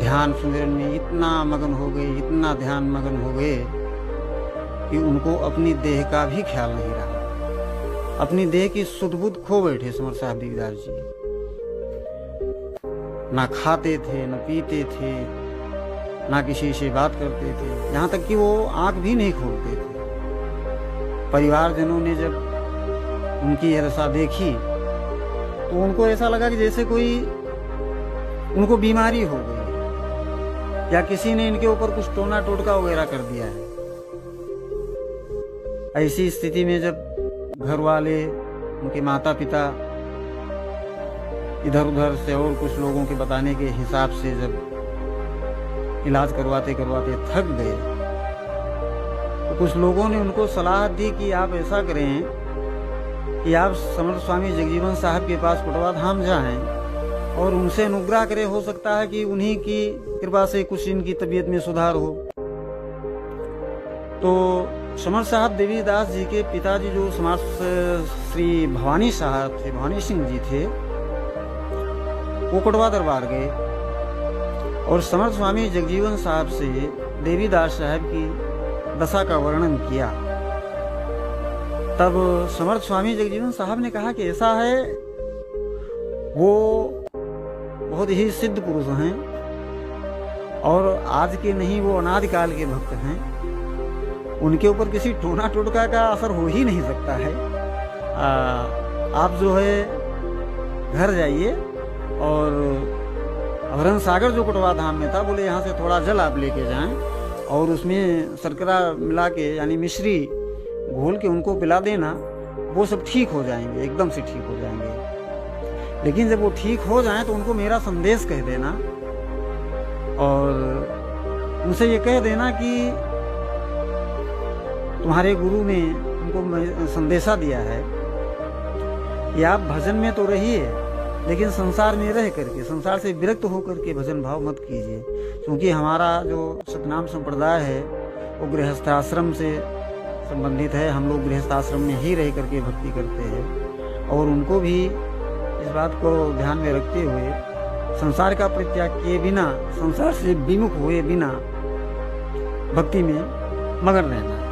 ध्यान सुमिरन में इतना मगन हो गए, इतना ध्यान मगन हो गए कि उनको अपनी देह का भी ख्याल नहीं रहा। अपनी देह की सुध बुध खो बैठे समर्थ साहब देवीदास जी। ना खाते थे, न पीते थे, ना किसी से बात करते थे, यहाँ तक कि वो आंख भी नहीं खोलते थे। परिवारजनों ने जब उनकी यह दशा देखी तो उनको ऐसा लगा कि जैसे कोई उनको बीमारी हो गई या किसी ने इनके ऊपर कुछ टोना टोटका वगैरह कर दिया है। ऐसी स्थिति में जब घर वाले, उनके माता पिता इधर उधर से और कुछ लोगों के बताने के हिसाब से जब इलाज करवाते करवाते थक गए तो कुछ लोगों ने उनको सलाह दी कि आप ऐसा करें कि आप समर्थ स्वामी जगजीवन साहब के पास कोटवा धाम जाएं और उनसे अनुग्रह करें। हो सकता है कि उन्हीं की कृपा से कुछ इनकी तबीयत में सुधार हो। तो समर्थ साहब देवीदास जी के पिताजी जो समाज श्री भवानी साहब थे, भवानी सिंह जी थे, वो कोटवा दरबार गए और समर्थ स्वामी जगजीवन साहब से देवीदास साहब की दशा का वर्णन किया। तब समर्थ स्वामी जगजीवन साहब ने कहा कि ऐसा है, वो बहुत ही सिद्ध पुरुष हैं और आज के नहीं, वो अनादिकाल के भक्त हैं। उनके ऊपर किसी टोना टोटका का असर हो ही नहीं सकता है। आप जो है घर जाइए और अभरण सागर जो कोटवा धाम में था, बोले यहाँ से थोड़ा जल आप लेके जाएं और उसमें शर्करा मिला के यानी मिश्री घोल के उनको पिला देना, वो सब ठीक हो जाएंगे, एकदम से ठीक हो जाएंगे। लेकिन जब वो ठीक हो जाएं तो उनको मेरा संदेश कह देना और उनसे ये कह देना कि तुम्हारे गुरु ने उनको संदेशा दिया है कि आप भजन में तो रहिए लेकिन संसार में रह करके, संसार से विरक्त होकर के भजन भाव मत कीजिए। क्योंकि हमारा जो सतनाम संप्रदाय है वो गृहस्थाश्रम से संबंधित है। हम लोग गृहस्थाश्रम में ही रह करके भक्ति करते हैं और उनको भी इस बात को ध्यान में रखते हुए संसार का परित्याग किए बिना, संसार से विमुख हुए बिना भक्ति में मगन रहना है।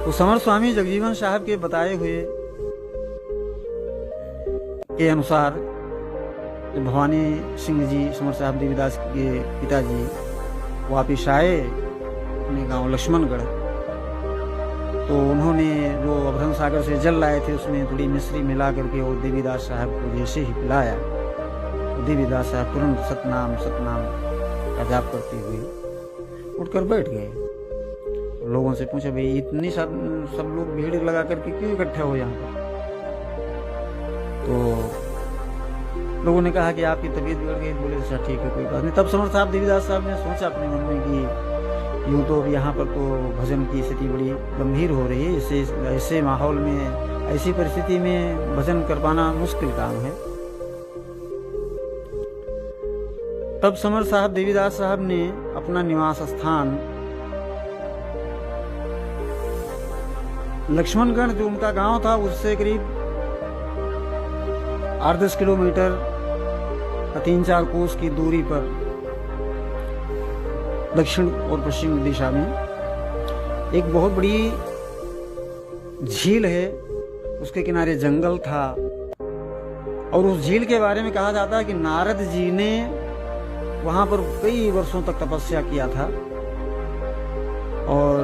तो समर्थ स्वामी जगजीवन साहब के बताए हुए के अनुसार भवानी सिंह जी, समर्थ साहब देवीदास के पिताजी, वापिस आए अपने गांव लक्ष्मणगढ़। तो उन्होंने जो अभरण सागर से जल लाए थे उसमें थोड़ी मिश्री मिला करके और देवीदास साहब को जैसे ही पिलाया तो देवीदास साहब तुरंत सतनाम सतनाम का जाप करते हुए उठकर बैठ गए। लोगों से पूछा, भाई इतनी सब लोग भीड़ लगा करके क्यों इकट्ठे हो यहाँ पर? तो लोगों ने कहा कि आपकी तबीयत बिगड़ गई। बोले अच्छा ठीक है, कोई बात नहीं। तब समर्थ साहब देवीदास साहब ने सोचा अपने मन में कि यूँ तो यहाँ पर तो भजन की स्थिति बड़ी गंभीर हो रही है, ऐसे माहौल में, ऐसी परिस्थिति में भजन कर पाना मुश्किल काम है। तब समर्थ साहब देवीदास साहब ने अपना निवास स्थान लक्ष्मणगढ़ जो उनका गांव था उससे करीब 8-10 किलोमीटर 3-4 कोस की दूरी पर दक्षिण और पश्चिम दिशा में एक बहुत बड़ी झील है, उसके किनारे जंगल था और उस झील के बारे में कहा जाता है कि नारद जी ने वहां पर कई वर्षों तक तपस्या किया था और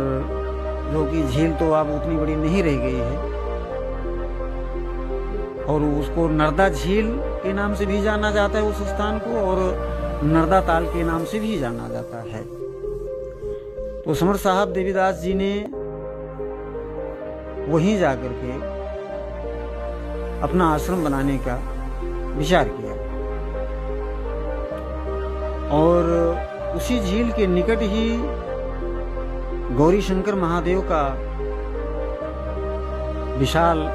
जो कि झील तो अब उतनी बड़ी नहीं रह गई है और उसको नर्दा झील के नाम से भी जाना जाता है उस स्थान को, और नर्दा ताल के नाम से भी जाना जाता है। तो समर्थ साहब देवीदास जी ने वहीं जाकर के अपना आश्रम बनाने का विचार किया और उसी झील के निकट ही गौरी शंकर महादेव का विशाल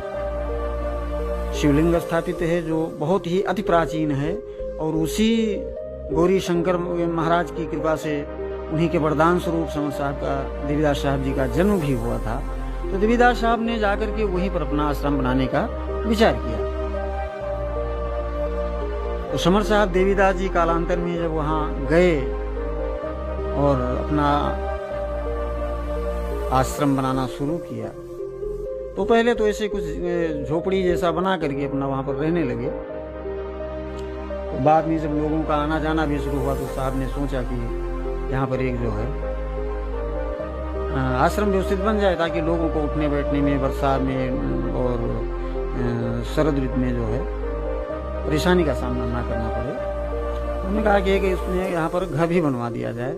शिवलिंग स्थापित है जो बहुत ही अति प्राचीन है और उसी गौरी शंकर महाराज की कृपा से, उन्हीं के वरदान स्वरूप समर्थ साहब का, देवीदास साहब जी का जन्म भी हुआ था। तो देवीदास साहब ने जाकर के वहीं पर अपना आश्रम बनाने का विचार किया। तो समर साहब देवीदास जी कालांतर में जब वहाँ गए और अपना आश्रम बनाना शुरू किया, तो पहले तो ऐसे कुछ झोपड़ी जैसा बना करके अपना वहाँ पर रहने लगे। तो बाद में जब लोगों का आना जाना भी शुरू हुआ तो साहब ने सोचा कि यहाँ पर एक जो है आश्रम व्यवस्थित बन जाए, ताकि लोगों को उठने बैठने में, बरसात में और शरद ऋतु में जो है परेशानी का सामना ना करना पड़े। उन्होंने कहा कि इसमें यहाँ पर घर भी बनवा दिया जाए।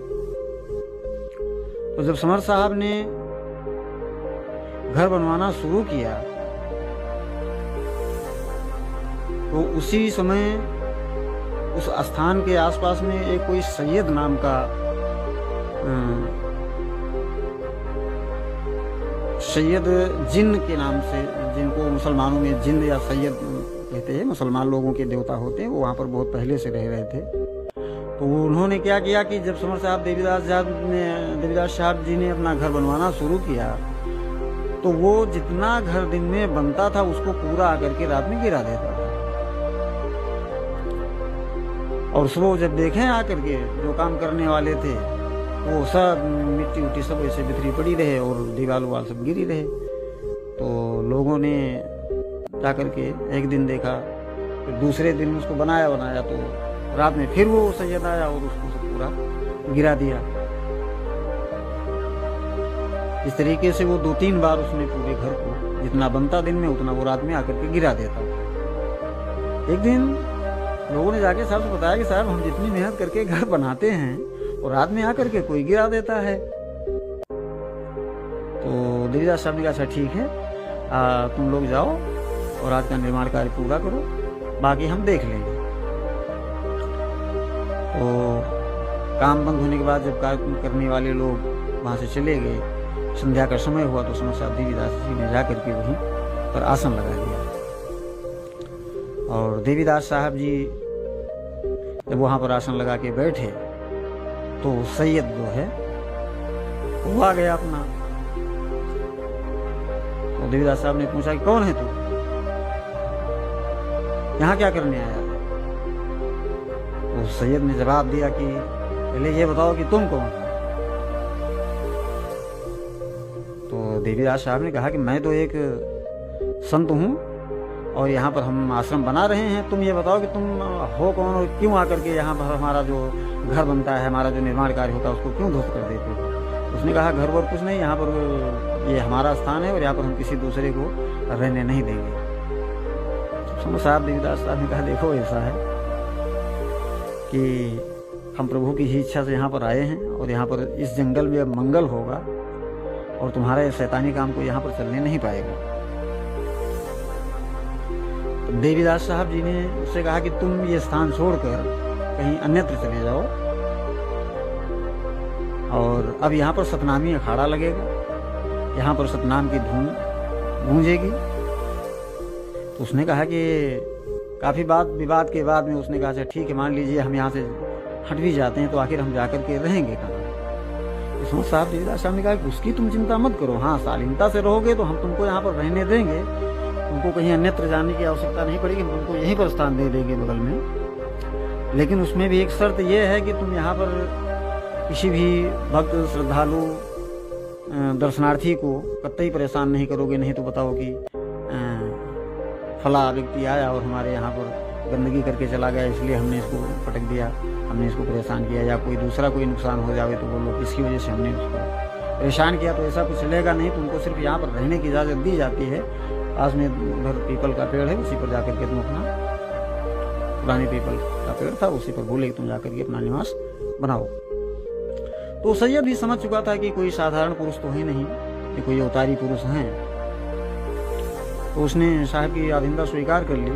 तो जब समर साहब ने घर बनवाना शुरू किया तो उसी समय उस स्थान के आसपास में एक कोई सैयद नाम का सैयद जिन के नाम से, जिनको मुसलमानों में जिन या सैयद कहते हैं, मुसलमान लोगों के देवता होते हैं, वो वहाँ पर बहुत पहले से रह रहे थे। तो उन्होंने क्या किया कि जब समर साहब देवीदास साहब जी ने अपना घर बनवाना शुरू किया तो वो जितना घर दिन में बनता था उसको पूरा आकर के रात में गिरा देता था। और सुबह जब देखें आकर के जो काम करने वाले थे वो सब मिट्टी उट्टी सब ऐसे बिखरी पड़ी रहे और दीवार उवाल सब गिरी रहे। तो लोगों ने जाकर के एक दिन देखा, फिर दूसरे दिन उसको बनाया तो रात में फिर वो सैयद आया और उसको सब पूरा गिरा दिया। इस तरीके से वो 2-3 बार उसने पूरे घर को जितना बनता दिन में उतना वो रात में आकर के गिरा देता। एक दिन लोगों ने जाके साहब से बताया कि साहब हम जितनी मेहनत करके घर बनाते हैं और रात में आकर के कोई गिरा देता है। तो देवीदास साहब ने कहा अच्छा ठीक है, तुम लोग जाओ और आज का निर्माण कार्य पूरा करो, बाकी हम देख लेंगे। तो काम बंद होने के बाद जब कार्य करने वाले लोग वहाँ से चले गए, संध्या का समय हुआ तो समर साहब देवीदास जी ने जाकर के वहीं पर आसन लगा दिया। और देवीदास साहब जी जब वहाँ पर आसन लगा के बैठे तो सैयद जो है वो आ गया अपना। तो देवीदास साहब ने पूछा कि कौन है तू, यहाँ क्या करने आया है? तो सैयद ने जवाब दिया कि पहले ये बताओ कि तुम कौन हो। तो देवीदास साहब ने कहा कि मैं तो एक संत हूँ और यहाँ पर हम आश्रम बना रहे हैं, तुम ये बताओ कि तुम हो कौन और क्यों आकर के यहाँ पर हमारा जो घर बनता है, हमारा जो निर्माण कार्य होता है उसको क्यों ध्वस्त कर देते हो। उसने कहा घर पर कुछ नहीं, यहाँ पर ये हमारा स्थान है और यहाँ पर हम किसी दूसरे को रहने नहीं देंगे। समर साहब देवीदास साहब ने कहा देखो ऐसा है कि हम प्रभु की ही इच्छा से यहाँ पर आए हैं और यहाँ पर इस जंगल में अब मंगल होगा और तुम्हारा ये शैतानी काम को यहाँ पर चलने नहीं पाएगा। तो देवीदास साहब जी ने उससे कहा कि तुम ये स्थान छोड़कर कहीं अन्यत्र चले जाओ और अब यहाँ पर सतनामी अखाड़ा लगेगा, यहाँ पर सतनाम की धूम गूंजेगी। तो उसने कहा कि काफ़ी बात विवाद के बाद में उसने कहा अच्छा ठीक है, मान लीजिए हम यहाँ से हट भी जाते हैं तो आखिर हम जाकर के रहेंगे कहाँ। उसमें साहब देवीदास साहब ने कहा कि उसकी तुम चिंता मत करो, हाँ शालीनता से रहोगे तो हम तुमको यहाँ पर रहने देंगे, तुमको कहीं अन्यत्र जाने की आवश्यकता नहीं पड़ेगी, हम तुमको यहीं पर स्थान दे देंगे बगल में। लेकिन उसमें भी एक शर्त यह है कि तुम यहाँ पर किसी भी भक्त श्रद्धालु दर्शनार्थी को कतई परेशान नहीं करोगे, नहीं तो बताओ कि फला व्यक्ति आया और हमारे यहाँ पर गंदगी करके चला गया इसलिए हमने इसको पटक दिया, हमने इसको परेशान किया, या कोई दूसरा कोई नुकसान हो जाए तो बोलो इसकी वजह से हमने उसको परेशान किया। तो ऐसा कुछ चलेगा नहीं, तुमको सिर्फ यहाँ पर रहने की इजाज़त दी जाती है। पास में उधर पीपल का पेड़ है, उसी पर जाकर के तुम अपना, पुराने पीपल का पेड़ था उसी पर बोले कि तुम जाकर के अपना निवास बनाओ। तो सैयद भी समझ चुका था कि कोई साधारण पुरुष तो है नहीं, कि कोई अवतारी पुरुष हैं। तो उसने साहब की आधीनता स्वीकार कर ली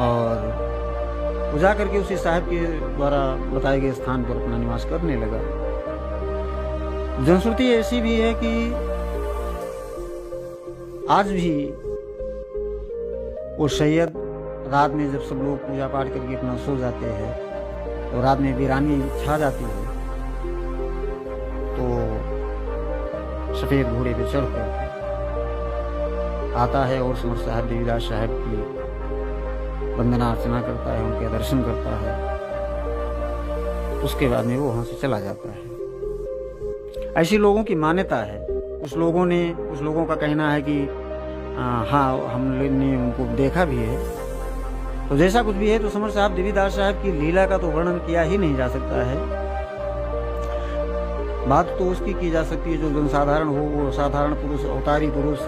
और वो जा करके उसी साहब के द्वारा बताए गए स्थान पर अपना निवास करने लगा। जनश्रुति ऐसी भी है कि आज भी वो सैयद रात में जब सब लोग पूजा पाठ करके अपना सो जाते हैं तो रात में वीरानी छा जाती है तो सफेद घोड़े पे चढ़कर आता है और समर साहब देवीदास साहब की वंदना अर्चना करता है, उनके दर्शन करता है, उसके बाद में वो वहाँ से चला जाता है। ऐसी लोगों की मान्यता है। कुछ लोगों का कहना है कि हाँ हमने उनको देखा भी है। तो जैसा कुछ भी है, तो समर साहब देवीदास साहब की लीला का तो वर्णन किया ही नहीं जा सकता है। बात तो उसकी की जा सकती है जो जनसाधारण हो, वो साधारण पुरुष, अवतारी पुरुष,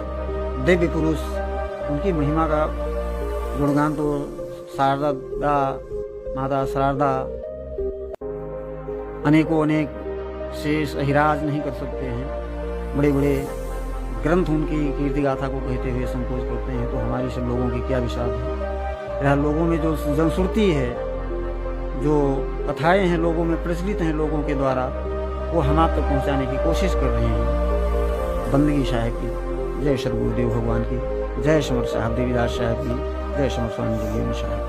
दिव्य पुरुष, उनकी महिमा का गुणगान तो शारदा माता शारदा अनेकों अनेक शेष अहिराज नहीं कर सकते हैं। बड़े बड़े ग्रंथ उनकी कीर्ति गाथा को कहते हुए संकोच करते हैं, तो हमारी सब लोगों की क्या विषाद है। यह लोगों में जो जनश्रुति है, जो कथाएं हैं लोगों में प्रचलित हैं लोगों के द्वारा, वो हम आप तक पहुंचाने की कोशिश कर रहे हैं। बंदगी साहब की जय, सद्गुरुदेव भगवान की जय, समर साहब देवीदास साहब की जय, समर स्वामी जगजीवन साहब।